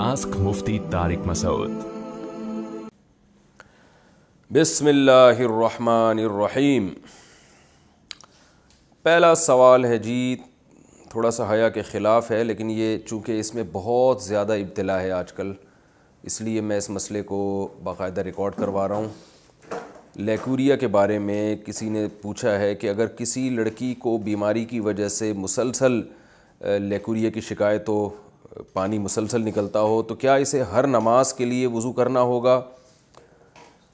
Ask Mufti Tariq Masood. بسم اللہ الرحمن الرحیم۔ پہلا سوال ہے جی، تھوڑا سا حیا کے خلاف ہے، لیکن یہ چونکہ اس میں بہت زیادہ ابتلا ہے آج کل، اس لیے میں اس مسئلے کو باقاعدہ ریکارڈ کروا رہا ہوں۔ لیکوریا کے بارے میں کسی نے پوچھا ہے کہ اگر کسی لڑکی کو بیماری کی وجہ سے مسلسل لیکوریا کی شکایت ہو، پانی مسلسل نکلتا ہو، تو کیا اسے ہر نماز کے لیے وضو کرنا ہوگا؟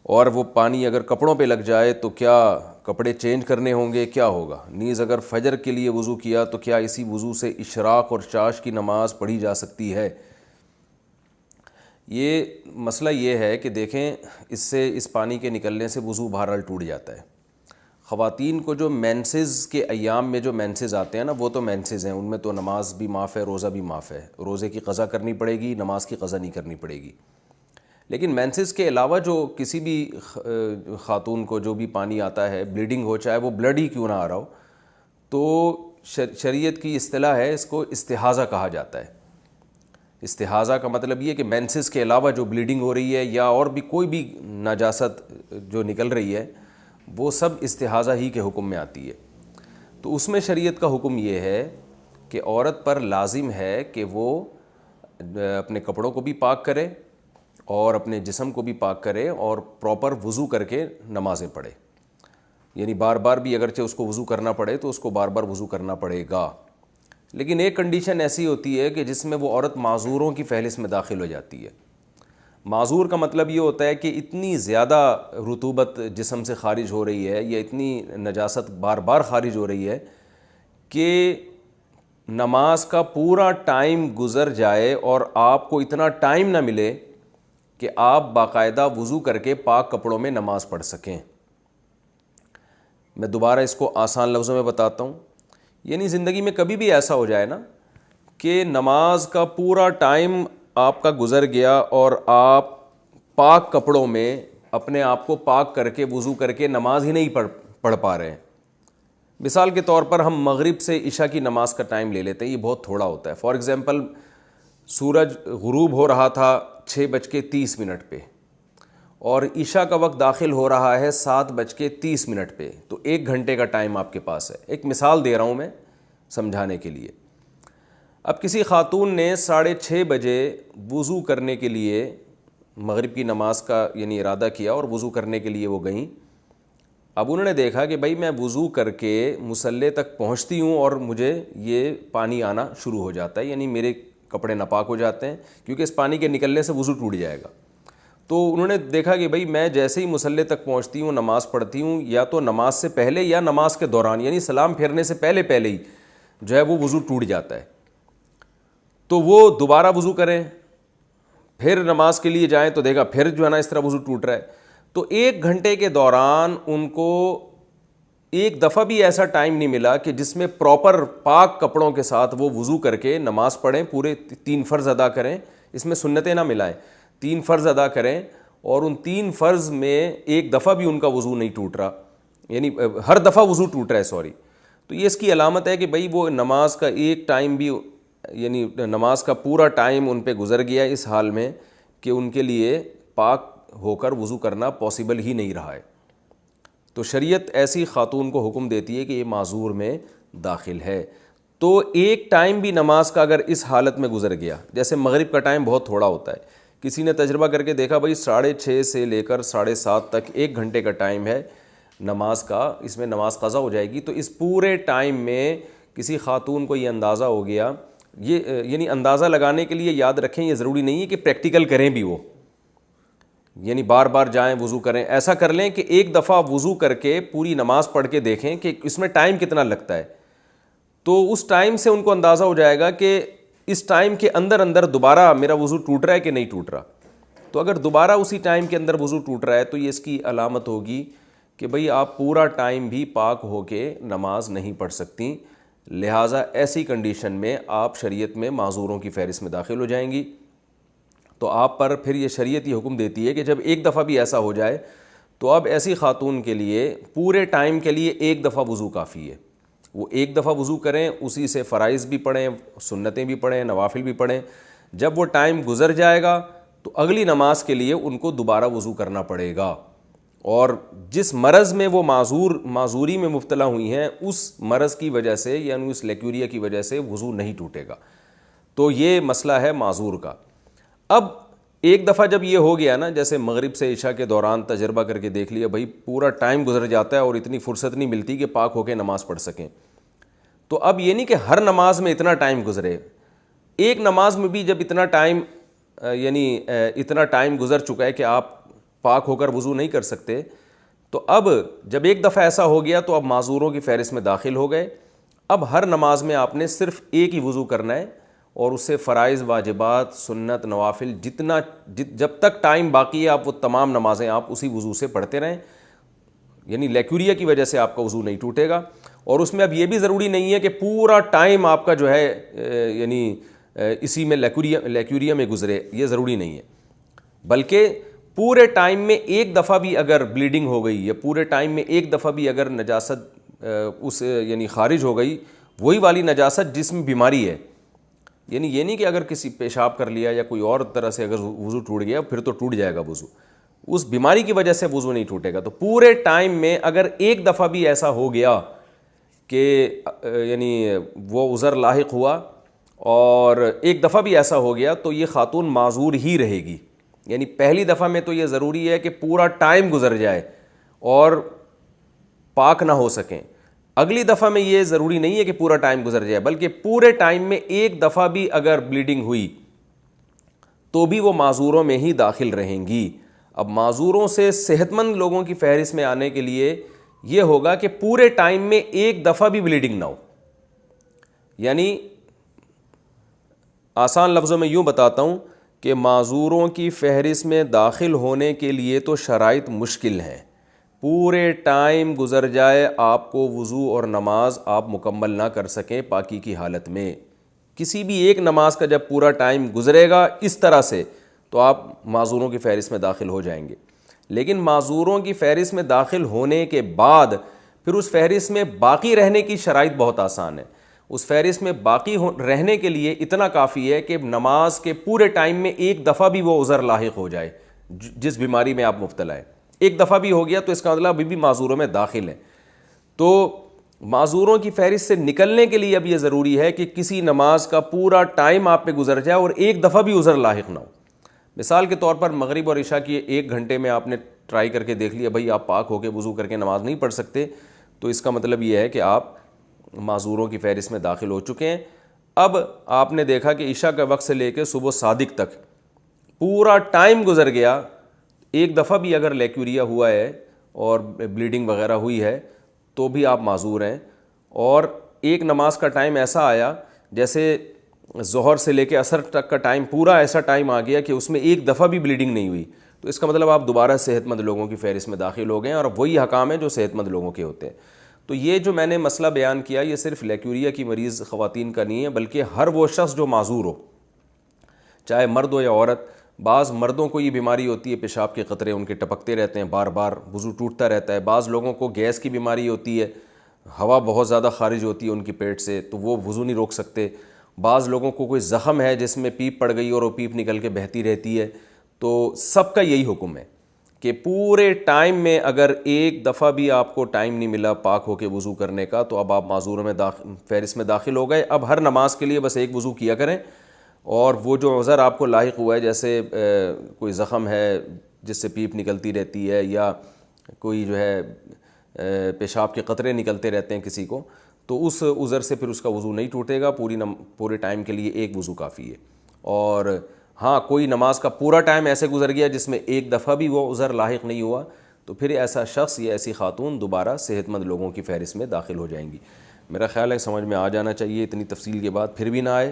اور وہ پانی اگر کپڑوں پہ لگ جائے تو کیا کپڑے چینج کرنے ہوں گے؟ کیا ہوگا؟ نیز اگر فجر کے لیے وضو کیا تو کیا اسی وضو سے اشراق اور چاش کی نماز پڑھی جا سکتی ہے؟ یہ مسئلہ یہ ہے کہ دیکھیں، اس پانی کے نکلنے سے وضو بہرحال ٹوٹ جاتا ہے۔ خواتین کو جو مینسز کے ایام میں جو مینسز آتے ہیں نا، وہ تو مینسز ہیں، ان میں تو نماز بھی معاف ہے، روزہ بھی معاف ہے، روزے کی قضا کرنی پڑے گی، نماز کی قضا نہیں کرنی پڑے گی۔ لیکن مینسز کے علاوہ جو کسی بھی خاتون کو جو بھی پانی آتا ہے، بلیڈنگ ہو، چاہے وہ بلڈ ہی کیوں نہ آ رہا ہو، تو شریعت کی اصطلاح ہے، اس کو استحاضہ کہا جاتا ہے۔ استحاضہ کا مطلب یہ کہ مینسز کے علاوہ جو بلیڈنگ ہو رہی ہے یا اور بھی کوئی بھی نجاست جو نکل رہی ہے، وہ سب استحاضہ ہی کے حکم میں آتی ہے۔ تو اس میں شریعت کا حکم یہ ہے کہ عورت پر لازم ہے کہ وہ اپنے کپڑوں کو بھی پاک کرے اور اپنے جسم کو بھی پاک کرے اور پراپر وضو کر کے نمازیں پڑھے۔ یعنی بار بار بھی اگرچہ اس کو وضو کرنا پڑے تو اس کو بار بار وضو کرنا پڑے گا۔ لیکن ایک کنڈیشن ایسی ہوتی ہے کہ جس میں وہ عورت معذوروں کی فہرست میں داخل ہو جاتی ہے۔ معذور کا مطلب یہ ہوتا ہے کہ اتنی زیادہ رطوبت جسم سے خارج ہو رہی ہے یا اتنی نجاست بار بار خارج ہو رہی ہے کہ نماز کا پورا ٹائم گزر جائے اور آپ کو اتنا ٹائم نہ ملے کہ آپ باقاعدہ وضو کر کے پاک کپڑوں میں نماز پڑھ سکیں۔ میں دوبارہ اس کو آسان لفظوں میں بتاتا ہوں۔ یعنی زندگی میں کبھی بھی ایسا ہو جائے نا کہ نماز کا پورا ٹائم آپ کا گزر گیا اور آپ پاک کپڑوں میں اپنے آپ کو پاک کر کے وضو کر کے نماز ہی نہیں پڑھ پا رہے ہیں۔ مثال کے طور پر ہم مغرب سے عشاء کی نماز کا ٹائم لے لیتے ہیں، یہ بہت تھوڑا ہوتا ہے۔ فار ایگزامپل، سورج غروب ہو رہا تھا 6:30 پہ اور عشاء کا وقت داخل ہو رہا ہے 7:30 پہ، تو 1 گھنٹے کا ٹائم آپ کے پاس ہے۔ ایک مثال دے رہا ہوں میں سمجھانے کے لیے۔ اب کسی خاتون نے 6:30 بجے وضو کرنے کے لیے مغرب کی نماز کا یعنی ارادہ کیا اور وضو کرنے کے لیے وہ گئیں۔ اب انہوں نے دیکھا کہ بھائی میں وضو کر کے مصلی تک پہنچتی ہوں اور مجھے یہ پانی آنا شروع ہو جاتا ہے، یعنی میرے کپڑے ناپاک ہو جاتے ہیں کیونکہ اس پانی کے نکلنے سے وضو ٹوٹ جائے گا۔ تو انہوں نے دیکھا کہ بھائی میں جیسے ہی مصلی تک پہنچتی ہوں، نماز پڑھتی ہوں، یا تو نماز سے پہلے یا نماز کے دوران، یعنی سلام پھیرنے سے پہلے ہی جو ہے وہ وضو ٹوٹ جاتا ہے۔ تو وہ دوبارہ وضو کریں، پھر نماز کے لیے جائیں تو دیکھا پھر جو ہے نا اس طرح وضو ٹوٹ رہا ہے۔ تو 1 گھنٹے کے دوران ان کو ایک دفعہ بھی ایسا ٹائم نہیں ملا کہ جس میں پراپر پاک کپڑوں کے ساتھ وہ وضو کر کے نماز پڑھیں، پورے 3 فرض ادا کریں، اس میں سنتیں نہ ملائیں، 3 فرض ادا کریں، اور ان 3 فرض میں ایک دفعہ بھی ان کا وضو نہیں ٹوٹ رہا، یعنی ہر دفعہ وضو ٹوٹ رہا ہے، تو یہ اس کی علامت ہے کہ بھئی وہ نماز کا ایک ٹائم بھی، یعنی نماز کا پورا ٹائم ان پہ گزر گیا اس حال میں کہ ان کے لیے پاک ہو کر وضو کرنا پاسبل ہی نہیں رہا ہے۔ تو شریعت ایسی خاتون کو حکم دیتی ہے کہ یہ معذور میں داخل ہے۔ تو ایک ٹائم بھی نماز کا اگر اس حالت میں گزر گیا، جیسے مغرب کا ٹائم بہت تھوڑا ہوتا ہے، کسی نے تجربہ کر کے دیکھا بھائی 6:30 سے لے کر 7:30 تک 1 گھنٹے کا ٹائم ہے نماز کا، اس میں نماز قضا ہو جائے گی۔ تو اس پورے ٹائم میں کسی خاتون کو یہ اندازہ ہو گیا، یہ یعنی اندازہ لگانے کے لیے یاد رکھیں، یہ ضروری نہیں ہے کہ پریکٹیکل کریں بھی، وہ یعنی بار بار جائیں وضو کریں، ایسا کر لیں کہ ایک دفعہ وضو کر کے پوری نماز پڑھ کے دیکھیں کہ اس میں ٹائم کتنا لگتا ہے۔ تو اس ٹائم سے ان کو اندازہ ہو جائے گا کہ اس ٹائم کے اندر دوبارہ میرا وضو ٹوٹ رہا ہے کہ نہیں ٹوٹ رہا۔ تو اگر دوبارہ اسی ٹائم کے اندر وضو ٹوٹ رہا ہے تو یہ اس کی علامت ہوگی کہ بھئی آپ پورا ٹائم بھی پاک ہو کے نماز نہیں پڑھ سکتی، لہٰذا ایسی کنڈیشن میں آپ شریعت میں معذوروں کی فہرست میں داخل ہو جائیں گی۔ تو آپ پر پھر یہ شریعت یہ حکم دیتی ہے کہ جب ایک دفعہ بھی ایسا ہو جائے تو اب ایسی خاتون کے لیے پورے ٹائم کے لیے ایک دفعہ وضو کافی ہے۔ وہ ایک دفعہ وضو کریں, اسی سے فرائض بھی پڑھیں, سنتیں بھی پڑھیں, نوافل بھی پڑھیں. جب وہ ٹائم گزر جائے گا تو اگلی نماز کے لیے ان کو دوبارہ وضو کرنا پڑے گا. اور جس مرض میں وہ معذوری میں مبتلا ہوئی ہیں, اس مرض کی وجہ سے یعنی اس لیکوریا کی وجہ سے وضو نہیں ٹوٹے گا. تو یہ مسئلہ ہے معذور کا. اب ایک دفعہ جب یہ ہو گیا نا, جیسے مغرب سے عشاء کے دوران تجربہ کر کے دیکھ لیا بھائی پورا ٹائم گزر جاتا ہے اور اتنی فرصت نہیں ملتی کہ پاک ہو کے نماز پڑھ سکیں, تو اب یہ نہیں کہ ہر نماز میں اتنا ٹائم گزرے, ایک نماز میں بھی جب اتنا ٹائم یعنی اتنا ٹائم گزر چکا ہے کہ آپ پاک ہو کر وضو نہیں کر سکتے, تو اب جب ایک دفعہ ایسا ہو گیا تو اب معذوروں کی فہرست میں داخل ہو گئے. اب ہر نماز میں آپ نے صرف ایک ہی وضو کرنا ہے اور اس سے فرائض, واجبات, سنت, نوافل جب تک ٹائم باقی ہے آپ وہ تمام نمازیں آپ اسی وضو سے پڑھتے رہیں. یعنی لیکوریا کی وجہ سے آپ کا وضو نہیں ٹوٹے گا. اور اس میں اب یہ بھی ضروری نہیں ہے کہ پورا ٹائم آپ کا جو ہے یعنی اسی میں لیکوریا میں گزرے, یہ ضروری نہیں ہے, بلکہ پورے ٹائم میں ایک دفعہ بھی اگر بلیڈنگ ہو گئی یا پورے ٹائم میں ایک دفعہ بھی اگر نجاست اس یعنی خارج ہو گئی, وہی والی نجاست جس میں بیماری ہے, یعنی یہ نہیں کہ اگر کسی پیشاب کر لیا یا کوئی اور طرح سے اگر وضو ٹوٹ گیا پھر تو ٹوٹ جائے گا وضو, اس بیماری کی وجہ سے وضو نہیں ٹوٹے گا. تو پورے ٹائم میں اگر ایک دفعہ بھی ایسا ہو گیا کہ یعنی وہ عذر لاحق ہوا اور ایک دفعہ بھی ایسا ہو گیا تو یہ خاتون معذور ہی رہے گی. یعنی پہلی دفعہ میں تو یہ ضروری ہے کہ پورا ٹائم گزر جائے اور پاک نہ ہو سکیں. اگلی دفعہ میں یہ ضروری نہیں ہے کہ پورا ٹائم گزر جائے, بلکہ پورے ٹائم میں ایک دفعہ بھی اگر بلیڈنگ ہوئی تو بھی وہ معذوروں میں ہی داخل رہیں گی. اب معذوروں سے صحت مند لوگوں کی فہرست میں آنے کے لیے یہ ہوگا کہ پورے ٹائم میں ایک دفعہ بھی بلیڈنگ نہ ہو. یعنی آسان لفظوں میں یوں بتاتا ہوں کہ معذوروں کی فہرست میں داخل ہونے کے لیے تو شرائط مشکل ہیں. پورے ٹائم گزر جائے, آپ کو وضو اور نماز آپ مکمل نہ کر سکیں پاکی کی حالت میں. کسی بھی ایک نماز کا جب پورا ٹائم گزرے گا اس طرح سے تو آپ معذوروں کی فہرست میں داخل ہو جائیں گے. لیکن معذوروں کی فہرست میں داخل ہونے کے بعد پھر اس فہرست میں باقی رہنے کی شرائط بہت آسان ہے. اس فہرست میں باقی رہنے کے لیے اتنا کافی ہے کہ نماز کے پورے ٹائم میں ایک دفعہ بھی وہ عذر لاحق ہو جائے جس بیماری میں آپ مبتلا ہیں. ایک دفعہ بھی ہو گیا تو اس کا مطلب ابھی بھی معذوروں میں داخل ہے. تو معذوروں کی فہرست سے نکلنے کے لیے اب یہ ضروری ہے کہ کسی نماز کا پورا ٹائم آپ پہ گزر جائے اور ایک دفعہ بھی عذر لاحق نہ ہو. مثال کے طور پر مغرب اور عشاء کی 1 گھنٹے میں آپ نے ٹرائی کر کے دیکھ لیا بھائی آپ پاک ہو کے وضو کر کے نماز نہیں پڑھ سکتے, تو اس کا مطلب یہ ہے کہ آپ معذوروں کی فہرست میں داخل ہو چکے ہیں. اب آپ نے دیکھا کہ عشاء کا وقت سے لے کے صبح صادق تک پورا ٹائم گزر گیا, ایک دفعہ بھی اگر لیکوریا ہوا ہے اور بلیڈنگ وغیرہ ہوئی ہے تو بھی آپ معذور ہیں. اور ایک نماز کا ٹائم ایسا آیا جیسے ظہر سے لے کے عصر تک کا ٹائم پورا ایسا ٹائم آ گیا کہ اس میں ایک دفعہ بھی بلیڈنگ نہیں ہوئی, تو اس کا مطلب آپ دوبارہ صحت مند لوگوں کی فہرست میں داخل ہو گئے ہیں, اور اب وہی حکام ہیں جو صحت مند لوگوں کے ہوتے ہیں. تو یہ جو میں نے مسئلہ بیان کیا یہ صرف لیکوریا کی مریض خواتین کا نہیں ہے, بلکہ ہر وہ شخص جو معذور ہو, چاہے مرد ہو یا عورت. بعض مردوں کو یہ بیماری ہوتی ہے, پیشاب کے قطرے ان کے ٹپکتے رہتے ہیں, بار بار وضو ٹوٹتا رہتا ہے. بعض لوگوں کو گیس کی بیماری ہوتی ہے, ہوا بہت زیادہ خارج ہوتی ہے ان کی پیٹ سے تو وہ وضو نہیں روک سکتے. بعض لوگوں کو کوئی زخم ہے جس میں پیپ پڑ گئی اور وہ پیپ نکل کے بہتی رہتی ہے. تو سب کا یہی حکم ہے کہ پورے ٹائم میں اگر ایک دفعہ بھی آپ کو ٹائم نہیں ملا پاک ہو کے وضو کرنے کا تو اب آپ معذوروں میں فہرست میں داخل ہو گئے. اب ہر نماز کے لیے بس ایک وضو کیا کریں, اور وہ جو عذر آپ کو لاحق ہوا ہے جیسے کوئی زخم ہے جس سے پیپ نکلتی رہتی ہے یا کوئی جو ہے پیشاب کے قطرے نکلتے رہتے ہیں کسی کو, تو اس عذر سے پھر اس کا وضو نہیں ٹوٹے گا. پورے ٹائم کے لیے ایک وضو کافی ہے. اور ہاں کوئی نماز کا پورا ٹائم ایسے گزر گیا جس میں ایک دفعہ بھی وہ عذر لاحق نہیں ہوا تو پھر ایسا شخص یا ایسی خاتون دوبارہ صحت مند لوگوں کی فہرست میں داخل ہو جائیں گی. میرا خیال ہے سمجھ میں آ جانا چاہیے. اتنی تفصیل کے بعد پھر بھی نہ آئے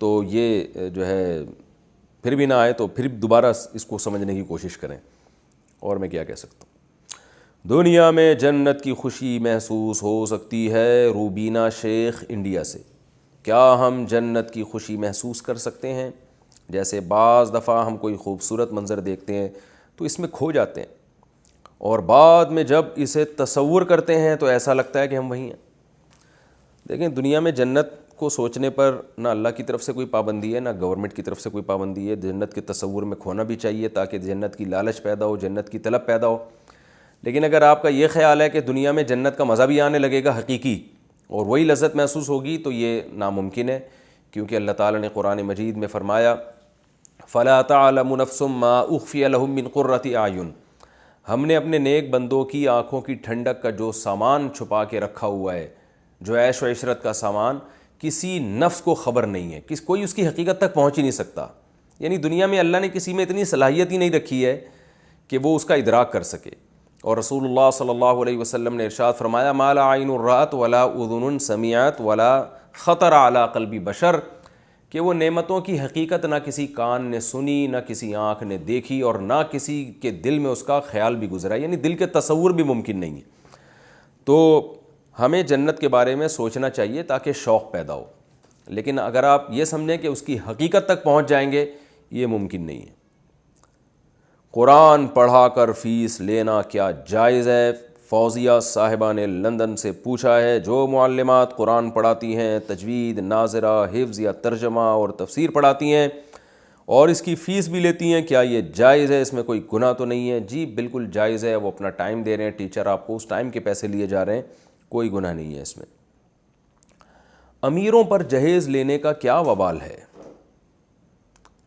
تو یہ جو ہے پھر بھی نہ آئے تو پھر دوبارہ اس کو سمجھنے کی کوشش کریں. اور میں کیا کہہ سکتا ہوں. دنیا میں جنت کی خوشی محسوس ہو سکتی ہے. روبینہ شیخ انڈیا سے. کیا ہم جنت کی خوشی محسوس کر سکتے ہیں؟ جیسے بعض دفعہ ہم کوئی خوبصورت منظر دیکھتے ہیں تو اس میں کھو جاتے ہیں, اور بعد میں جب اسے تصور کرتے ہیں تو ایسا لگتا ہے کہ ہم وہیں ہیں. دیکھیں دنیا میں جنت کو سوچنے پر نہ اللہ کی طرف سے کوئی پابندی ہے، نہ گورنمنٹ کی طرف سے کوئی پابندی ہے. جنت کے تصور میں کھونا بھی چاہیے تاکہ جنت کی لالچ پیدا ہو، جنت کی طلب پیدا ہو. لیکن اگر آپ کا یہ خیال ہے کہ دنیا میں جنت کا مزہ بھی آنے لگے گا حقیقی اور وہی لذت محسوس ہوگی، تو یہ ناممکن ہے. کیونکہ اللہ تعالیٰ نے قرآن مجید میں فرمایا فَلَا تَعْلَمُ نَفْسٌ مَّا أُخْفِيَ لَهُم مِّن قُرَّةِ أَعْيُنٍ، ہم نے اپنے نیک بندوں کی آنکھوں کی ٹھنڈک کا جو سامان چھپا کے رکھا ہوا ہے، جو عیش و عشرت کا سامان، کسی نفس کو خبر نہیں ہے، کوئی اس کی حقیقت تک پہنچ ہی نہیں سکتا. یعنی دنیا میں اللہ نے کسی میں اتنی صلاحیت ہی نہیں رکھی ہے کہ وہ اس کا ادراک کر سکے. اور رسول اللہ صلی اللہ علیہ وسلم نے ارشاد فرمایا ما لا عین رأت ولا اذن سمعت ولا خطر علی قلب بشر، کہ وہ نعمتوں کی حقیقت نہ کسی کان نے سنی، نہ کسی آنکھ نے دیکھی، اور نہ کسی کے دل میں اس کا خیال بھی گزرا، یعنی دل کے تصور بھی ممکن نہیں ہے. تو ہمیں جنت کے بارے میں سوچنا چاہیے تاکہ شوق پیدا ہو، لیکن اگر آپ یہ سمجھیں کہ اس کی حقیقت تک پہنچ جائیں گے، یہ ممکن نہیں ہے. قرآن پڑھا کر فیس لینا کیا جائز ہے؟ فوزیہ صاحبہ نے لندن سے پوچھا ہے. جو معلمات قرآن پڑھاتی ہیں، تجوید، ناظرہ، حفظ یا ترجمہ اور تفسیر پڑھاتی ہیں اور اس کی فیس بھی لیتی ہیں، کیا یہ جائز ہے؟ اس میں کوئی گناہ تو نہیں ہے؟ جی بالکل جائز ہے، وہ اپنا ٹائم دے رہے ہیں، ٹیچر آپ کو اس ٹائم کے پیسے لیے جا رہے ہیں، کوئی گناہ نہیں ہے اس میں. امیروں پر جہیز لینے کا کیا وبال ہے؟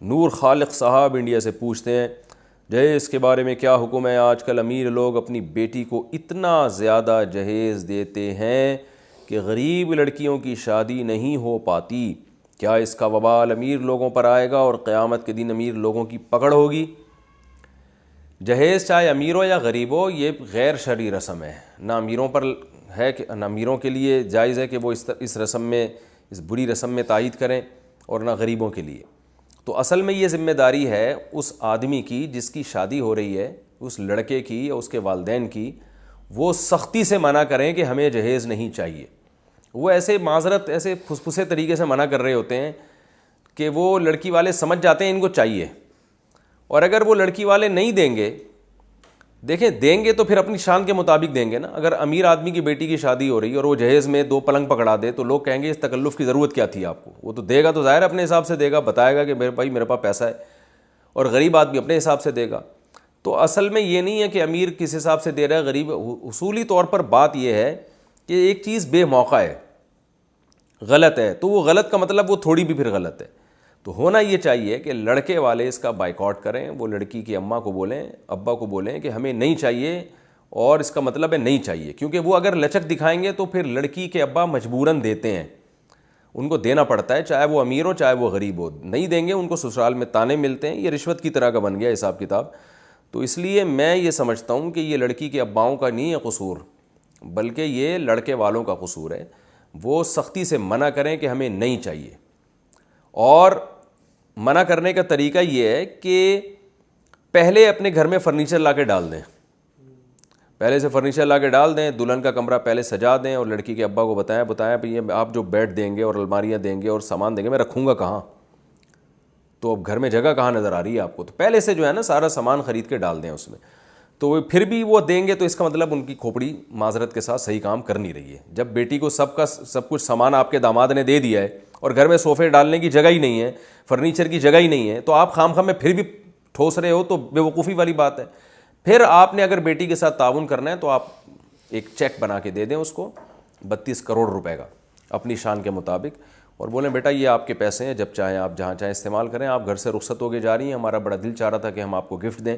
نور خالق صاحب انڈیا سے پوچھتے ہیں جہیز کے بارے میں کیا حکم ہے؟ آج کل امیر لوگ اپنی بیٹی کو اتنا زیادہ جہیز دیتے ہیں کہ غریب لڑکیوں کی شادی نہیں ہو پاتی. کیا اس کا وبال امیر لوگوں پر آئے گا اور قیامت کے دن امیر لوگوں کی پکڑ ہوگی؟ جہیز چاہے امیر ہو یا غریب ہو، یہ غیر شرعی رسم ہے. نہ امیروں پر ہے کہ نہ امیروں کے لیے جائز ہے کہ وہ اس رسم میں، اس بری رسم میں تائید کریں، اور نہ غریبوں کے لیے. تو اصل میں یہ ذمہ داری ہے اس آدمی کی جس کی شادی ہو رہی ہے، اس لڑکے کی یا اس کے والدین کی. وہ سختی سے منع کریں کہ ہمیں جہیز نہیں چاہیے. وہ ایسے معذرت ایسے پھسپھسے طریقے سے منع کر رہے ہوتے ہیں کہ وہ لڑکی والے سمجھ جاتے ہیں ان کو چاہیے، اور اگر وہ لڑکی والے نہیں دیں گے، دیکھیں دیں گے تو پھر اپنی شان کے مطابق دیں گے نا. اگر امیر آدمی کی بیٹی کی شادی ہو رہی ہے اور وہ جہیز میں 2 پلنگ پکڑا دے تو لوگ کہیں گے اس تکلف کی ضرورت کیا تھی آپ کو. وہ تو دے گا تو ظاہر اپنے حساب سے دے گا، بتائے گا کہ میرے بھائی میرے پاس پیسہ ہے، اور غریب آدمی اپنے حساب سے دے گا. تو اصل میں یہ نہیں ہے کہ امیر کس حساب سے دے رہا ہے، غریب. اصولی طور پر بات یہ ہے کہ ایک چیز بے موقع ہے، غلط ہے، تو وہ غلط کا مطلب وہ تھوڑی بھی پھر غلط ہے. تو ہونا یہ چاہیے کہ لڑکے والے اس کا بائیکاٹ کریں، وہ لڑکی کی اماں کو بولیں، ابا کو بولیں کہ ہمیں نہیں چاہیے، اور اس کا مطلب ہے نہیں چاہیے. کیونکہ وہ اگر لچک دکھائیں گے تو پھر لڑکی کے ابا مجبوراً دیتے ہیں، ان کو دینا پڑتا ہے، چاہے وہ امیر ہو چاہے وہ غریب ہو. نہیں دیں گے ان کو سسرال میں تانے ملتے ہیں. یہ رشوت کی طرح کا بن گیا حساب کتاب. تو اس لیے میں یہ سمجھتا ہوں کہ یہ لڑکی کے اباؤں کا نہیں ہے قصور، بلکہ یہ لڑکے والوں کا قصور ہے. وہ سختی سے منع کریں کہ ہمیں نہیں چاہیے. اور منع کرنے کا طریقہ یہ ہے کہ پہلے اپنے گھر میں فرنیچر لا کے ڈال دیں، پہلے سے فرنیچر لا کے ڈال دیں، دلہن کا کمرہ پہلے سجا دیں، اور لڑکی کے ابا کو بتائیں بھئی آپ جو بیڈ دیں گے اور الماریاں دیں گے اور سامان دیں گے، میں رکھوں گا کہاں؟ تو اب گھر میں جگہ کہاں نظر آ رہی ہے آپ کو؟ تو پہلے سے جو ہے نا سارا سامان خرید کے ڈال دیں اس میں. تو پھر بھی وہ دیں گے تو اس کا مطلب ان کی کھوپڑی معذرت کے ساتھ صحیح کام کر نہیں رہی ہے. جب بیٹی کو سب کچھ سامان آپ کے داماد نے دے دیا ہے اور گھر میں صوفے ڈالنے کی جگہ ہی نہیں ہے، فرنیچر کی جگہ ہی نہیں ہے، تو آپ خام میں پھر بھی ٹھوس رہے ہو، تو بے وقوفی والی بات ہے. پھر آپ نے اگر بیٹی کے ساتھ تعاون کرنا ہے تو آپ ایک چیک بنا کے دے دیں اس کو 32 کروڑ روپے کا اپنی شان کے مطابق، اور بولیں بیٹا یہ آپ کے پیسے ہیں، جب چاہیں آپ جہاں چاہیں استعمال کریں. آپ گھر سے رخصت ہو کے جا رہی ہیں، ہمارا بڑا دل چاہ رہا تھا کہ ہم آپ کو گفٹ دیں،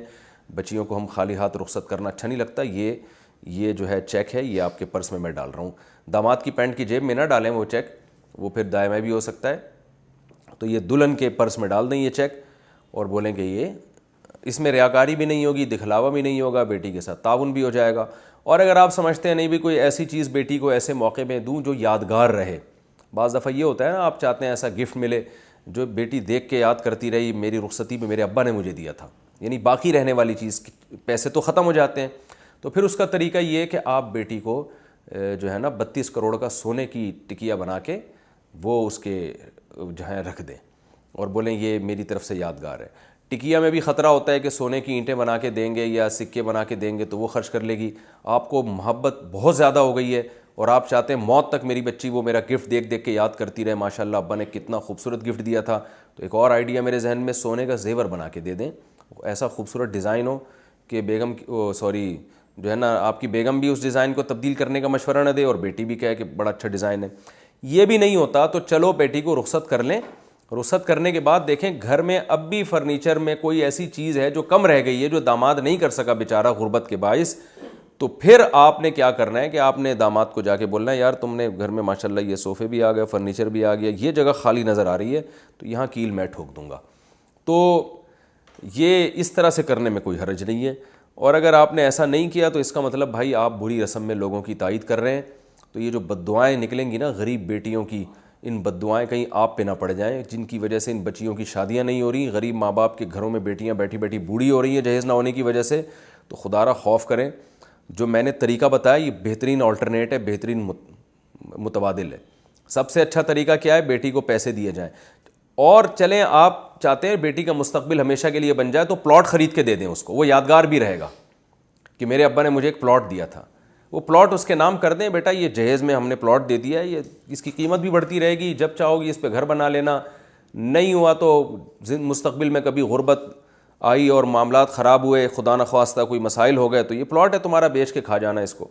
بچیوں کو ہم خالی ہاتھ رخصت کرنا اچھا نہیں لگتا، یہ جو ہے چیک ہے، یہ آپ کے پرس میں ڈال رہا ہوں. داماد کی پینٹ کی جیب میں نہ ڈالیں وہ چیک، وہ پھر دائیں بائیں بھی ہو سکتا ہے. تو یہ دلہن کے پرس میں ڈال دیں یہ چیک، اور بولیں کہ یہ اس میں ریاکاری بھی نہیں ہوگی، دکھلاوا بھی نہیں ہوگا، بیٹی کے ساتھ تعاون بھی ہو جائے گا. اور اگر آپ سمجھتے ہیں نہیں بھی کوئی ایسی چیز بیٹی کو ایسے موقع میں دوں جو یادگار رہے، بعض دفعہ یہ ہوتا ہے نا آپ چاہتے ہیں ایسا گفٹ ملے جو بیٹی دیکھ کے یاد کرتی رہی میری رخصتی میں میرے ابا نے مجھے دیا تھا، یعنی باقی رہنے والی چیز. پیسے تو ختم ہو جاتے ہیں. تو پھر اس کا طریقہ یہ ہے کہ آپ بیٹی کو جو ہے نا 32 کروڑ کا سونے کی ٹکیا بنا کے وہ اس کے جو ہے رکھ دیں اور بولیں یہ میری طرف سے یادگار ہے. ٹکیا میں بھی خطرہ ہوتا ہے کہ سونے کی اینٹیں بنا کے دیں گے یا سکے بنا کے دیں گے تو وہ خرچ کر لے گی. آپ کو محبت بہت زیادہ ہو گئی ہے اور آپ چاہتے ہیں موت تک میری بچی وہ میرا گفٹ دیکھ دیکھ کے یاد کرتی رہے ماشاءاللہ ابا نے کتنا خوبصورت گفٹ دیا تھا, تو ایک اور آئیڈیا میرے ذہن میں, سونے کا زیور بنا کے دے دیں, ایسا خوبصورت ڈیزائن ہو کہ بیگم جو ہے نا آپ کی بیگم بھی اس ڈیزائن کو تبدیل کرنے کا مشورہ نہ دے اور بیٹی بھی کہے کہ بڑا اچھا ڈیزائن ہے. یہ بھی نہیں ہوتا تو چلو بیٹی کو رخصت کر لیں, رخصت کرنے کے بعد دیکھیں گھر میں اب بھی فرنیچر میں کوئی ایسی چیز ہے جو کم رہ گئی ہے جو داماد نہیں کر سکا بیچارہ غربت کے باعث, تو پھر آپ نے کیا کرنا ہے کہ آپ نے داماد کو جا کے بولنا ہے یار تم نے گھر میں ماشاءاللہ یہ صوفے بھی آ گئے, فرنیچر بھی آ گیا, یہ جگہ خالی نظر آ رہی ہے تو یہاں کیل میں ٹھوک دوں گا. تو یہ اس طرح سے کرنے میں کوئی حرج نہیں ہے. اور اگر آپ نے ایسا نہیں کیا تو اس کا مطلب بھائی آپ بری رسم میں لوگوں کی تائید کر رہے ہیں. تو یہ جو بد دعائیں نکلیں گی نا غریب بیٹیوں کی, ان بد دعائیں کہیں آپ پہ نہ پڑ جائیں جن کی وجہ سے ان بچیوں کی شادیاں نہیں ہو رہی, غریب ماں باپ کے گھروں میں بیٹیاں بیٹھی بیٹھی بوڑھی ہو رہی ہیں جہیز نہ ہونے کی وجہ سے. تو خدا را خوف کریں. جو میں نے طریقہ بتایا یہ بہترین آلٹرنیٹ ہے, بہترین متبادل ہے. سب سے اچھا طریقہ کیا ہے, بیٹی کو پیسے دیے جائیں. اور چلیں آپ چاہتے ہیں بیٹی کا مستقبل ہمیشہ کے لیے بن جائے تو پلاٹ خرید کے دے دیں اس کو, وہ یادگار بھی رہے گا کہ میرے ابا نے مجھے ایک پلاٹ دیا تھا. وہ پلاٹ اس کے نام کر دیں, بیٹا یہ جہیز میں ہم نے پلاٹ دے دیا ہے, یہ اس کی قیمت بھی بڑھتی رہے گی, جب چاہو گی اس پہ گھر بنا لینا. نہیں ہوا تو مستقبل میں کبھی غربت آئی اور معاملات خراب ہوئے, خدا نخواستہ کوئی مسائل ہو گئے, تو یہ پلاٹ ہے تمہارا, بیچ کے کھا جانا اس کو.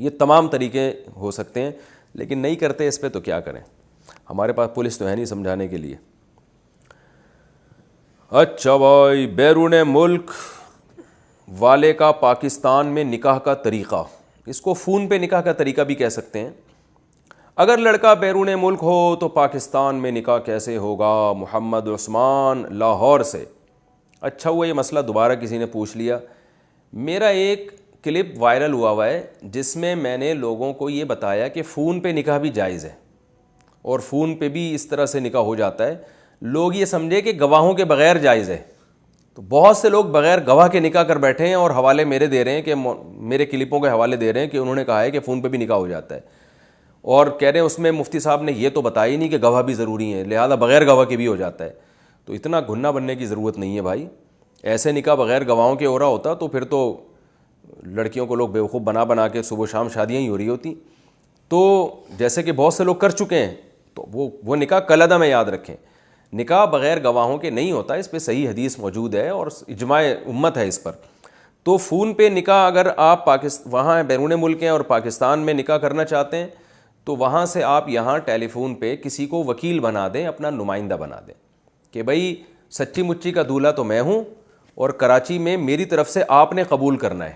یہ تمام طریقے ہو سکتے ہیں, لیکن نہیں کرتے اس پہ تو کیا کریں, ہمارے پاس پولیس تو ہے نہیں سمجھانے کے لیے. اچھا بھائی, بیرون ملک والے کا پاکستان میں نکاح کا طریقہ, اس کو فون پہ نکاح کا طریقہ بھی کہہ سکتے ہیں. اگر لڑکا بیرون ملک ہو تو پاکستان میں نکاح کیسے ہوگا؟ محمد عثمان لاہور سے. اچھا ہوا یہ مسئلہ دوبارہ کسی نے پوچھ لیا. میرا ایک کلپ وائرل ہوا ہے جس میں نے لوگوں کو یہ بتایا کہ فون پہ نکاح بھی جائز ہے اور فون پہ بھی اس طرح سے نکاح ہو جاتا ہے. لوگ یہ سمجھے کہ گواہوں کے بغیر جائز ہے, تو بہت سے لوگ بغیر گواہ کے نکاح کر بیٹھے ہیں اور حوالے میرے دے رہے ہیں کہ میرے کلپوں کے حوالے دے رہے ہیں کہ انہوں نے کہا ہے کہ فون پہ بھی نکاح ہو جاتا ہے, اور کہہ رہے ہیں اس میں مفتی صاحب نے یہ تو بتایا ہی نہیں کہ گواہ بھی ضروری ہیں, لہذا بغیر گواہ کے بھی ہو جاتا ہے. تو اتنا گھنا بننے کی ضرورت نہیں ہے بھائی. ایسے نکاح بغیر گواہوں کے ہو رہا ہوتا تو پھر تو لڑکیوں کو لوگ بیوقوف بنا بنا کے صبح شام شادیاں ہی ہو رہی ہوتی. تو جیسے کہ بہت سے لوگ کر چکے ہیں, تو وہ نکاح کلیدہ میں یاد رکھیں, نکاح بغیر گواہوں کے نہیں ہوتا. اس پہ صحیح حدیث موجود ہے اور اجماع امت ہے اس پر. تو فون پہ نکاح اگر آپ وہاں بیرون ملک ہیں اور پاکستان میں نکاح کرنا چاہتے ہیں تو وہاں سے آپ یہاں ٹیلی فون پہ کسی کو وکیل بنا دیں, اپنا نمائندہ بنا دیں کہ بھائی سچی مچی کا دولہا تو میں ہوں اور کراچی میں میری طرف سے آپ نے قبول کرنا ہے.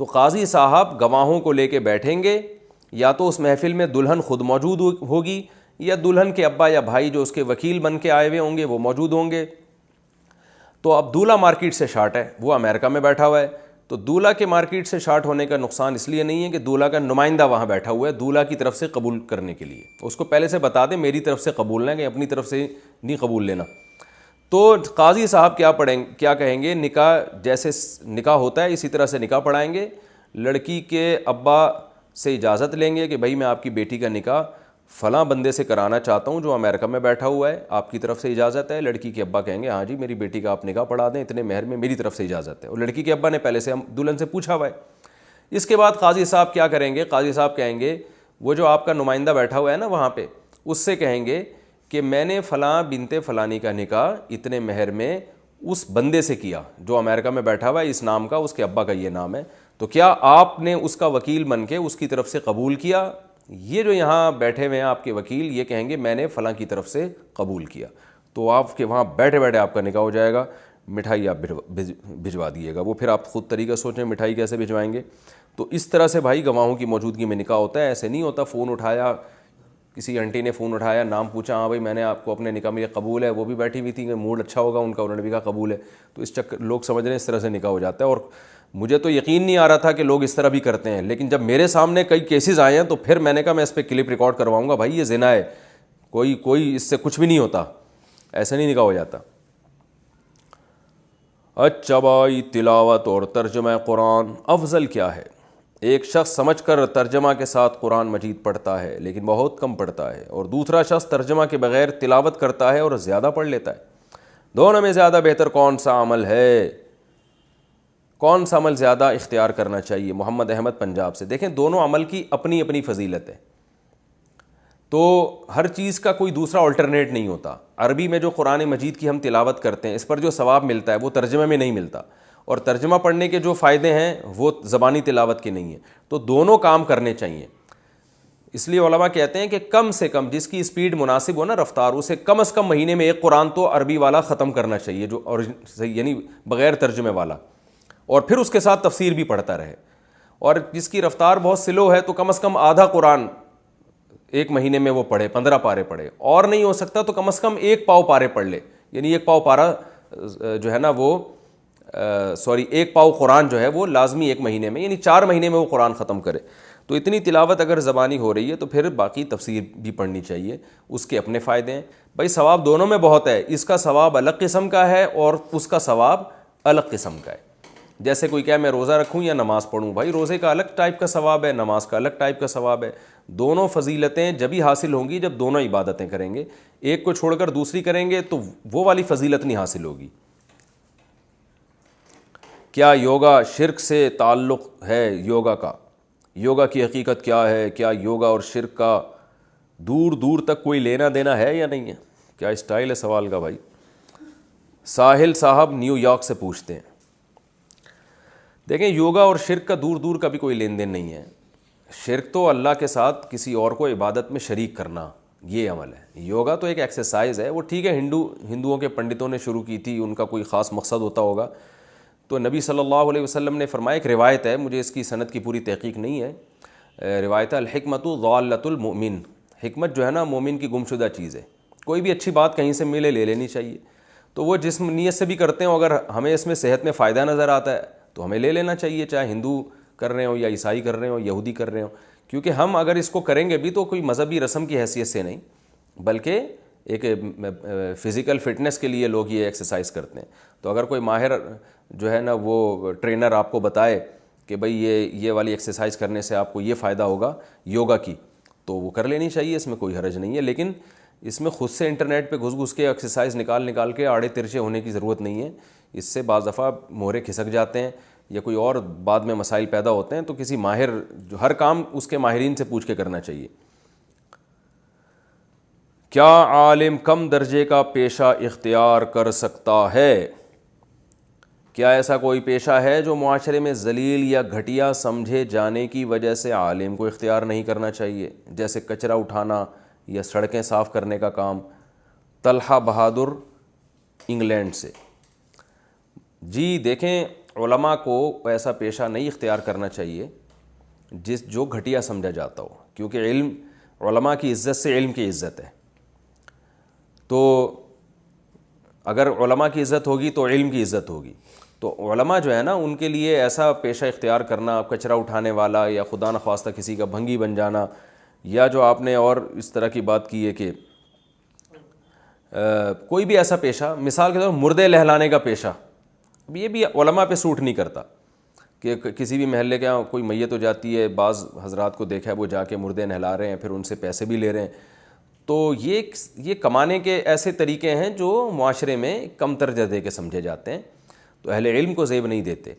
تو قاضی صاحب گواہوں کو لے کے بیٹھیں گے, یا تو اس محفل میں دلہن خود موجود ہوگی یا دلہن کے ابا یا بھائی جو اس کے وکیل بن کے آئے ہوئے ہوں گے وہ موجود ہوں گے. تو اب دولہا مارکیٹ سے شارٹ ہے, وہ امریکہ میں بیٹھا ہوا ہے, تو دولہا کے مارکیٹ سے شارٹ ہونے کا نقصان اس لیے نہیں ہے کہ دولہا کا نمائندہ وہاں بیٹھا ہوا ہے دولہا کی طرف سے قبول کرنے کے لیے. اس کو پہلے سے بتا دیں میری طرف سے قبول نہ, کہ اپنی طرف سے نہیں قبول لینا. تو قاضی صاحب کیا کہیں گے, نکاح جیسے نکاح ہوتا ہے اسی طرح سے نکاح پڑھائیں گے. لڑکی کے ابا سے اجازت لیں گے کہ بھائی میں آپ کی بیٹی کا نکاح فلاں بندے سے کرانا چاہتا ہوں جو امریکہ میں بیٹھا ہوا ہے, آپ کی طرف سے اجازت ہے؟ لڑکی کے ابا کہیں گے ہاں جی میری بیٹی کا آپ نکاح پڑھا دیں, اتنے مہر میں میری طرف سے اجازت ہے. اور لڑکی کے ابا نے پہلے سے دلہن سے پوچھا ہوا ہے. اس کے بعد قاضی صاحب کیا کریں گے, قاضی صاحب کہیں گے وہ جو آپ کا نمائندہ بیٹھا ہوا ہے نا وہاں پہ, اس سے کہیں گے کہ میں نے فلاں بنت فلانی کا نکاح اتنے مہر میں اس بندے سے کیا جو امریکہ میں بیٹھا ہوا ہے, اس نام کا, اس کے ابا کا یہ نام ہے, تو کیا آپ نے اس کا وکیل بن کے اس کی طرف سے قبول کیا؟ یہ جو یہاں بیٹھے ہوئے ہیں آپ کے وکیل یہ کہیں گے میں نے فلاں کی طرف سے قبول کیا. تو آپ کے وہاں بیٹھے بیٹھے آپ کا نکاح ہو جائے گا. مٹھائی آپ بھجوا دیے گا, وہ پھر آپ خود طریقہ سوچیں مٹھائی کیسے بھجوائیں گے. تو اس طرح سے بھائی گواہوں کی موجودگی میں نکاح ہوتا ہے. ایسے نہیں ہوتا فون اٹھایا, کسی آنٹی نے فون اٹھایا, نام پوچھا, ہاں بھائی میں نے آپ کو اپنے نکاح میں یہ قبول ہے, وہ بھی بیٹھی ہوئی تھی کہ موڈ اچھا ہوگا ان کا, انہوں نے بھی کہا قبول ہے. تو اس چکر لوگ سمجھ رہے ہیں اس طرح سے نکاح ہو جاتا ہے. اور مجھے تو یقین نہیں آ رہا تھا کہ لوگ اس طرح بھی کرتے ہیں, لیکن جب میرے سامنے کئی کیسز آئے ہیں تو پھر میں نے کہا میں اس پہ کلپ ریکارڈ کرواؤں گا. بھائی یہ زنا ہے, کوئی اس سے کچھ بھی نہیں ہوتا, ایسے نہیں نکاح ہو جاتا. اچھا بھائی, تلاوت اور ترجمہ قرآن افضل کیا ہے؟ ایک شخص سمجھ کر ترجمہ کے ساتھ قرآن مجید پڑھتا ہے لیکن بہت کم پڑھتا ہے, اور دوسرا شخص ترجمہ کے بغیر تلاوت کرتا ہے اور زیادہ پڑھ لیتا ہے. دونوں میں زیادہ بہتر کون سا عمل ہے؟ کون سا عمل زیادہ اختیار کرنا چاہیے؟ محمد احمد پنجاب سے. دیکھیں دونوں عمل کی اپنی اپنی فضیلت ہے, تو ہر چیز کا کوئی دوسرا الٹرنیٹ نہیں ہوتا. عربی میں جو قرآن مجید کی ہم تلاوت کرتے ہیں اس پر جو ثواب ملتا ہے وہ ترجمے میں نہیں ملتا, اور ترجمہ پڑھنے کے جو فائدے ہیں وہ زبانی تلاوت کے نہیں ہیں. تو دونوں کام کرنے چاہیے. اس لیے علماء کہتے ہیں کہ کم سے کم جس کی اسپیڈ مناسب ہو نا, رفتار, اسے کم از کم مہینے میں ایک قرآن تو عربی والا ختم کرنا چاہیے, جو یعنی بغیر ترجمے والا, اور پھر اس کے ساتھ تفسیر بھی پڑھتا رہے. اور جس کی رفتار بہت سلو ہے تو کم از کم آدھا قرآن ایک مہینے میں وہ پڑھے, 15 پارے پڑھے, اور نہیں ہو سکتا تو کم از کم 1 پاؤ پارے پڑھ لے. یعنی 1 پاؤ پارا جو ہے نا وہ 1 پاؤ قرآن جو ہے وہ لازمی 1 مہینے میں, یعنی 4 مہینے میں وہ قرآن ختم کرے. تو اتنی تلاوت اگر زبانی ہو رہی ہے تو پھر باقی تفسیر بھی پڑھنی چاہیے, اس کے اپنے فائدے ہیں. بھائی ثواب دونوں میں بہت ہے, اس کا ثواب الگ قسم کا ہے اور اس کا ثواب الگ قسم کا ہے. جیسے کوئی کہے میں روزہ رکھوں یا نماز پڑھوں, بھائی روزے کا الگ ٹائپ کا ثواب ہے, نماز کا الگ ٹائپ کا ثواب ہے. دونوں فضیلتیں جبھی حاصل ہوں گی جب دونوں عبادتیں کریں گے. ایک کو چھوڑ کر دوسری کریں گے تو وہ والی فضیلت نہیں حاصل ہوگی. کیا یوگا شرک سے تعلق ہے؟ یوگا کا, یوگا کی حقیقت کیا ہے؟ کیا یوگا اور شرک کا دور دور تک کوئی لینا دینا ہے یا نہیں ہے؟ کیا اسٹائل ہے سوال کا بھائی. ساحل صاحب نیو یارک سے پوچھتے ہیں. دیکھیں یوگا اور شرک کا دور دور کا بھی کوئی لین دین نہیں ہے. شرک تو اللہ کے ساتھ کسی اور کو عبادت میں شریک کرنا, یہ عمل ہے. یوگا تو ایک ایکسرسائز ہے, وہ ٹھیک ہے ہندوؤں کے پنڈتوں نے شروع کی تھی, ان کا کوئی خاص مقصد ہوتا ہوگا. تو نبی صلی اللہ علیہ وسلم نے فرمایا, ایک روایت ہے, مجھے اس کی سند کی پوری تحقیق نہیں ہے, روایت الحکمت ضالۃ المؤمن, حکمت جو ہے نا مومن کی گمشدہ چیز ہے. کوئی بھی اچھی بات کہیں سے ملے لے لینی چاہیے. تو وہ جس نیت سے بھی کرتے ہوں, اگر ہمیں اس میں صحت میں فائدہ نظر آتا ہے تو ہمیں لے لینا چاہیے, چاہے ہندو کر رہے ہوں یا عیسائی کر رہے ہوں, یہودی کر رہے ہوں. کیونکہ ہم اگر اس کو کریں گے بھی تو کوئی مذہبی رسم کی حیثیت سے نہیں, بلکہ ایک فزیکل فٹنس کے لیے لوگ یہ ایکسرسائز کرتے ہیں. تو اگر کوئی ماہر جو ہے نا وہ ٹرینر آپ کو بتائے کہ بھئی یہ والی ایکسرسائز کرنے سے آپ کو یہ فائدہ ہوگا یوگا کی, تو وہ کر لینی چاہیے, اس میں کوئی حرج نہیں ہے. لیکن اس میں خود سے انٹرنیٹ پہ گھس کے ایکسرسائز نکال کے آڑے ترچے ہونے کی ضرورت نہیں ہے. اس سے بعض دفعہ مہرے کھسک جاتے ہیں یا کوئی اور بعد میں مسائل پیدا ہوتے ہیں. تو کسی ماہر, جو ہر کام اس کے ماہرین سے پوچھ کے کرنا چاہیے. کیا عالم کم درجے کا پیشہ اختیار کر سکتا ہے؟ کیا ایسا کوئی پیشہ ہے جو معاشرے میں ذلیل یا گھٹیا سمجھے جانے کی وجہ سے عالم کو اختیار نہیں کرنا چاہیے؟ جیسے کچرا اٹھانا یا سڑکیں صاف کرنے کا کام. طلحہ بہادر انگلینڈ سے. جی دیکھیں, علماء کو ایسا پیشہ نہیں اختیار کرنا چاہیے جو گھٹیا سمجھا جاتا ہو, کیونکہ علم, علماء کی عزت سے علم کی عزت ہے. تو اگر علماء کی عزت ہوگی تو علم کی عزت ہوگی. تو علماء جو ہے نا ان کے لیے ایسا پیشہ اختیار کرنا, کچرا اٹھانے والا یا خدا نخواستہ کسی کا بھنگی بن جانا, یا جو آپ نے اور اس طرح کی بات کی ہے کہ کوئی بھی ایسا پیشہ, مثال کے طور پر مردے لہلانے کا پیشہ, یہ بھی علماء پہ سوٹ نہیں کرتا. کہ کسی بھی محلے کے یہاں کوئی میت ہو جاتی ہے, بعض حضرات کو دیکھا ہے وہ جا کے مردے نہلا رہے ہیں, پھر ان سے پیسے بھی لے رہے ہیں. تو یہ کمانے کے ایسے طریقے ہیں جو معاشرے میں کم تر درجے کے سمجھے جاتے ہیں. تو اہل علم کو زیب نہیں دیتے.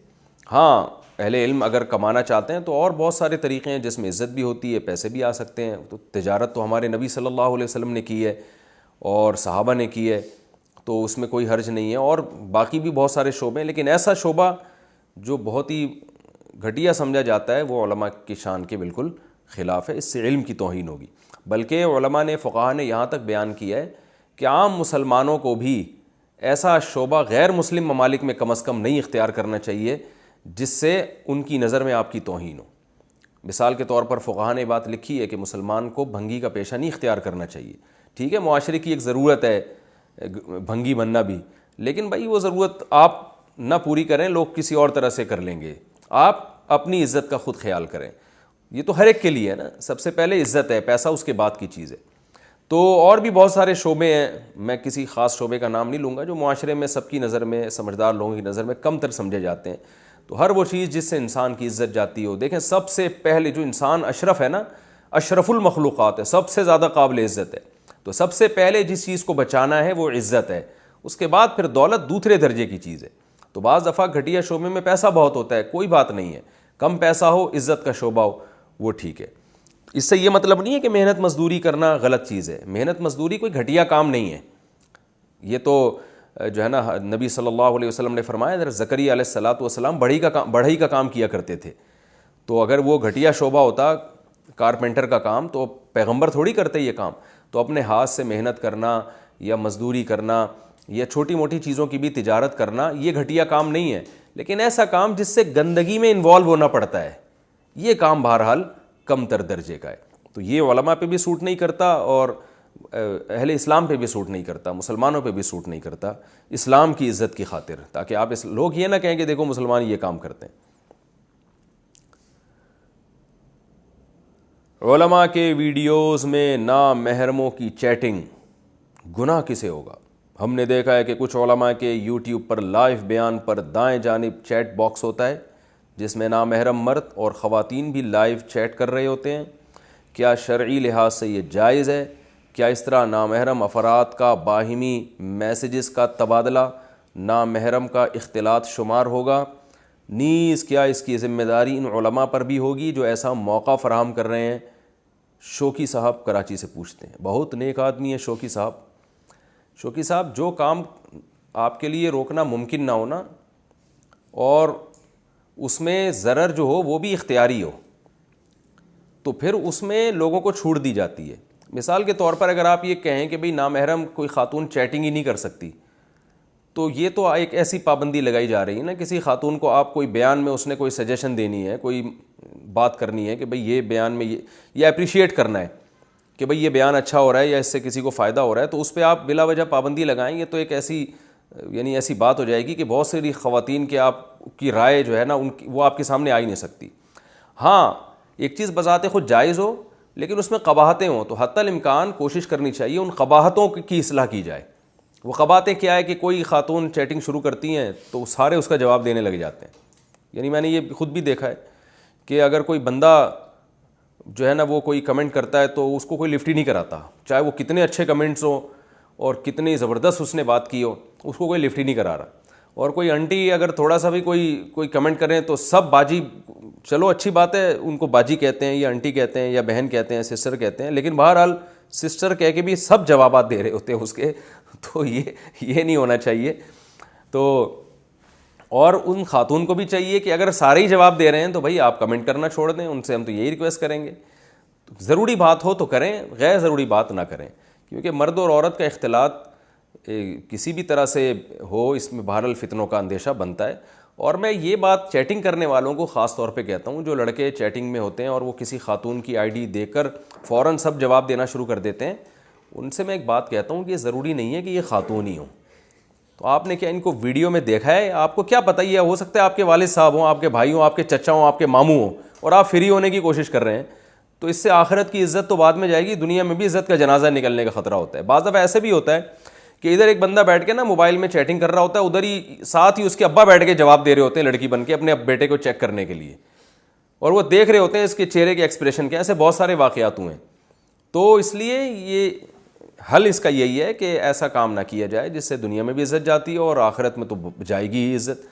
ہاں اہل علم اگر کمانا چاہتے ہیں تو اور بہت سارے طریقے ہیں جس میں عزت بھی ہوتی ہے, پیسے بھی آ سکتے ہیں. تو تجارت تو ہمارے نبی صلی اللہ علیہ وسلم نے کی ہے اور صحابہ نے کی ہے, تو اس میں کوئی حرج نہیں ہے. اور باقی بھی بہت سارے شعبے ہیں, لیکن ایسا شعبہ جو بہت ہی گھٹیا سمجھا جاتا ہے وہ علماء کی شان کے بالکل خلاف ہے. اس سے علم کی توہین ہوگی. بلکہ علماء نے, فقہاء نے یہاں تک بیان کیا ہے کہ عام مسلمانوں کو بھی ایسا شعبہ غیر مسلم ممالک میں کم از کم نہیں اختیار کرنا چاہیے جس سے ان کی نظر میں آپ کی توہین ہو. مثال کے طور پر فقہاء نے بات لکھی ہے کہ مسلمان کو بھنگی کا پیشہ نہیں اختیار کرنا چاہیے. ٹھیک ہے, معاشرے کی ایک ضرورت ہے بھنگی بننا بھی, لیکن بھائی وہ ضرورت آپ نہ پوری کریں, لوگ کسی اور طرح سے کر لیں گے. آپ اپنی عزت کا خود خیال کریں. یہ تو ہر ایک کے لیے ہے نا, سب سے پہلے عزت ہے, پیسہ اس کے بعد کی چیز ہے. تو اور بھی بہت سارے شعبے ہیں, میں کسی خاص شعبے کا نام نہیں لوں گا, جو معاشرے میں سب کی نظر میں, سمجھدار لوگوں کی نظر میں کم تر سمجھے جاتے ہیں. تو ہر وہ چیز جس سے انسان کی عزت جاتی ہو. دیکھیں سب سے پہلے جو انسان اشرف ہے نا, اشرف المخلوقات ہے, سب سے زیادہ قابل عزت ہے. تو سب سے پہلے جس چیز کو بچانا ہے وہ عزت ہے. اس کے بعد پھر دولت دوسرے درجے کی چیز ہے. تو بعض دفعہ گھٹیا شعبے میں پیسہ بہت ہوتا ہے، کوئی بات نہیں ہے، کم پیسہ ہو، عزت کا شعبہ ہو، وہ ٹھیک ہے۔ اس سے یہ مطلب نہیں ہے کہ محنت مزدوری کرنا غلط چیز ہے، محنت مزدوری کوئی گھٹیا کام نہیں ہے۔ یہ تو جو ہے نا نبی صلی اللہ علیہ وسلم نے فرمایا، حضرت زکریا علیہ الصلوۃ والسلام بڑھئی کا کام کیا کرتے تھے، تو اگر وہ گھٹیا شعبہ ہوتا کارپینٹر کا کام تو پیغمبر تھوڑی کرتے یہ کام۔ تو اپنے ہاتھ سے محنت کرنا یا مزدوری کرنا یا چھوٹی موٹی چیزوں کی بھی تجارت کرنا یہ گھٹیا کام نہیں ہے، لیکن ایسا کام جس سے گندگی میں انوالو ہونا پڑتا ہے، یہ کام بہرحال کم تر درجے کا ہے۔ تو یہ علماء پہ بھی سوٹ نہیں کرتا اور اہل اسلام پہ بھی سوٹ نہیں کرتا، مسلمانوں پہ بھی سوٹ نہیں کرتا، اسلام کی عزت کی خاطر، تاکہ آپ لوگ یہ نہ کہیں کہ دیکھو مسلمان یہ کام کرتے ہیں۔ علماء کے ویڈیوز میں نامحرموں کی چیٹنگ، گناہ کسے ہوگا؟ ہم نے دیکھا ہے کہ کچھ علماء کے یوٹیوب پر لائیو بیان پر دائیں جانب چیٹ باکس ہوتا ہے جس میں نامحرم مرد اور خواتین بھی لائیو چیٹ کر رہے ہوتے ہیں۔ کیا شرعی لحاظ سے یہ جائز ہے؟ کیا اس طرح نامحرم افراد کا باہمی میسیجز کا تبادلہ نامحرم کا اختلاط شمار ہوگا؟ نیز کیا اس کی ذمہ داری ان علماء پر بھی ہوگی جو ایسا موقع فراہم کر رہے ہیں؟ شوقی صاحب کراچی سے پوچھتے ہیں، بہت نیک آدمی ہے شوقی صاحب۔ شوقی صاحب، جو کام آپ کے لیے روکنا ممکن نہ ہونا اور اس میں ضرر جو ہو وہ بھی اختیاری ہو، تو پھر اس میں لوگوں کو چھوٹ دی جاتی ہے۔ مثال کے طور پر اگر آپ یہ کہیں کہ بھئی نامحرم کوئی خاتون چیٹنگ ہی نہیں کر سکتی، تو یہ تو ایک ایسی پابندی لگائی جا رہی ہے نا، کسی خاتون کو آپ کوئی بیان میں اس نے کوئی سجیشن دینی ہے، کوئی بات کرنی ہے کہ بھئی یہ بیان میں یہ اپریشیٹ کرنا ہے کہ بھئی یہ بیان اچھا ہو رہا ہے یا اس سے کسی کو فائدہ ہو رہا ہے، تو اس پہ آپ بلا وجہ پابندی لگائیں گے تو ایک ایسی بات ہو جائے گی کہ بہت ساری خواتین کے آپ کی رائے جو ہے نا وہ آپ کے سامنے آ ہی نہیں سکتی۔ ہاں، ایک چیز بذات خود جائز ہو لیکن اس میں قباحتیں ہوں تو حتی الامکان کوشش کرنی چاہیے ان قباحتوں کی اصلاح کی جائے۔ وہ قباحتیں کیا ہے کہ کوئی خاتون چیٹنگ شروع کرتی ہیں تو سارے اس کا جواب دینے لگ جاتے ہیں۔ یعنی میں نے یہ خود بھی دیکھا ہے کہ اگر کوئی بندہ جو ہے نا وہ کوئی کمنٹ کرتا ہے تو اس کو کوئی لفٹ ہی نہیں کراتا، چاہے وہ کتنے اچھے کمنٹس ہوں اور کتنی زبردست اس نے بات کی ہو، اس کو کوئی لفٹ ہی نہیں کرا رہا۔ اور کوئی انٹی اگر تھوڑا سا بھی کوئی کمنٹ کریں تو سب باجی، چلو اچھی بات ہے، ان کو باجی کہتے ہیں یا انٹی کہتے ہیں یا بہن کہتے ہیں، سسٹر کہتے ہیں، لیکن بہرحال سسٹر کہہ کے بھی سب جوابات دے رہے ہوتے ہیں اس کے، تو یہ نہیں ہونا چاہیے۔ تو اور ان خاتون کو بھی چاہیے کہ اگر سارے ہی جواب دے رہے ہیں تو بھائی آپ کمنٹ کرنا چھوڑ دیں، ان سے ہم تو یہی ریکویسٹ کریں گے، ضروری بات ہو تو کریں، غیر ضروری بات نہ کریں، کیونکہ مرد اور عورت کا اختلاط کسی بھی طرح سے ہو اس میں بہرحال فتنوں کا اندیشہ بنتا ہے۔ اور میں یہ بات چیٹنگ کرنے والوں کو خاص طور پہ کہتا ہوں، جو لڑکے چیٹنگ میں ہوتے ہیں اور وہ کسی خاتون کی آئی ڈی دیکھ کر فوراً سب جواب دینا شروع کر دیتے ہیں، ان سے میں ایک بات کہتا ہوں کہ یہ ضروری نہیں ہے کہ یہ خاتون ہی ہوں۔ تو آپ نے کیا ان کو ویڈیو میں دیکھا ہے؟ آپ کو کیا پتہ، یہ ہو سکتا ہے آپ کے والد صاحب ہوں، آپ کے بھائی ہوں، آپ کے چچا ہوں، آپ کے ماموں ہوں، اور آپ فری ہونے کی کوشش کر رہے ہیں، تو اس سے آخرت کی عزت تو بعد میں جائے گی، دنیا میں بھی عزت کا جنازہ نکلنے کا خطرہ ہوتا ہے۔ بعض دفعہ ایسے بھی ہوتا ہے کہ ادھر ایک بندہ بیٹھ کے نا موبائل میں چیٹنگ کر رہا ہوتا ہے، ادھر ہی ساتھ ہی اس کے ابا بیٹھ کے جواب دے رہے ہوتے ہیں لڑکی بن کے اپنے بیٹے کو چیک کرنے کے لیے، اور وہ دیکھ رہے ہوتے ہیں اس کے چہرے کے ایکسپریشن کے، ایسے بہت سارے واقعات ہوئے ہیں۔ تو اس لیے یہ حل اس کا یہی ہے کہ ایسا کام نہ کیا جائے جس سے دنیا میں بھی عزت جاتی ہے اور آخرت میں تو جائے گی ہی عزت۔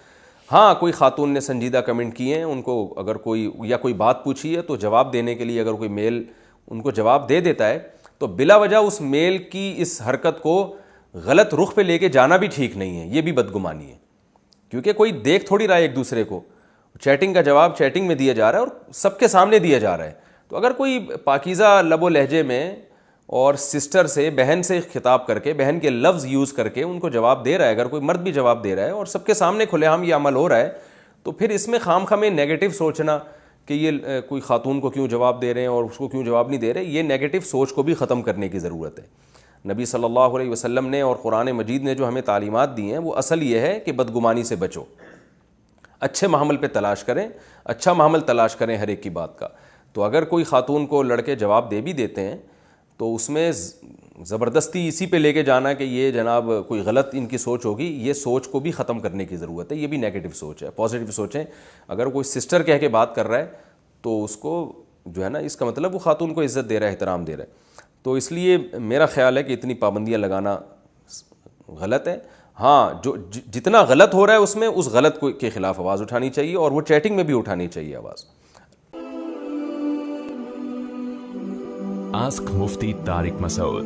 ہاں، کوئی خاتون نے سنجیدہ کمنٹ کیے ہیں، ان کو اگر کوئی بات پوچھی ہے تو جواب دینے کے لیے اگر کوئی میل ان کو جواب دے دیتا ہے تو بلا وجہ اس میل کی اس حرکت کو غلط رخ پہ لے کے جانا بھی ٹھیک نہیں ہے، یہ بھی بدگمانی ہے، کیونکہ کوئی دیکھ تھوڑی رہا ہے ایک دوسرے کو، چیٹنگ کا جواب چیٹنگ میں دیا جا رہا ہے اور سب کے سامنے دیا جا رہا ہے۔ تو اگر کوئی پاکیزہ لب و لہجے میں اور سسٹر سے، بہن سے خطاب کر کے، بہن کے لفظ یوز کر کے ان کو جواب دے رہا ہے، اگر کوئی مرد بھی جواب دے رہا ہے اور سب کے سامنے کھلے عام یہ عمل ہو رہا ہے، تو پھر اس میں خام خواہ نیگیٹو سوچنا کہ یہ کوئی خاتون کو کیوں جواب دے رہے ہیں اور اس کو کیوں جواب نہیں دے رہے، یہ نیگیٹو سوچ کو بھی ختم کرنے کی ضرورت ہے۔ نبی صلی اللہ علیہ وسلم نے اور قرآن مجید نے جو ہمیں تعلیمات دی ہیں وہ اصل یہ ہے کہ بدگمانی سے بچو، اچھے معامل پہ تلاش کریں، اچھا معامل تلاش کریں ہر ایک کی بات کا۔ تو اگر کوئی خاتون کو لڑکے جواب دے بھی دیتے ہیں تو اس میں زبردستی اسی پہ لے کے جانا کہ یہ جناب کوئی غلط ان کی سوچ ہوگی، یہ سوچ کو بھی ختم کرنے کی ضرورت ہے، یہ بھی نیگیٹو سوچ ہے۔ پازیٹیو سوچیں، اگر کوئی سسٹر کہہ کے بات کر رہا ہے تو اس کو جو ہے نا اس کا مطلب وہ خاتون کو عزت دے رہا ہے، احترام دے رہا ہے۔ تو اس لیے میرا خیال ہے کہ اتنی پابندیاں لگانا غلط ہے۔ ہاں جو جتنا غلط ہو رہا ہے اس میں اس غلط کے خلاف آواز اٹھانی چاہیے, اور وہ چیٹنگ میں بھی اٹھانی چاہیے آواز. آسک مفتی طارق مسعود.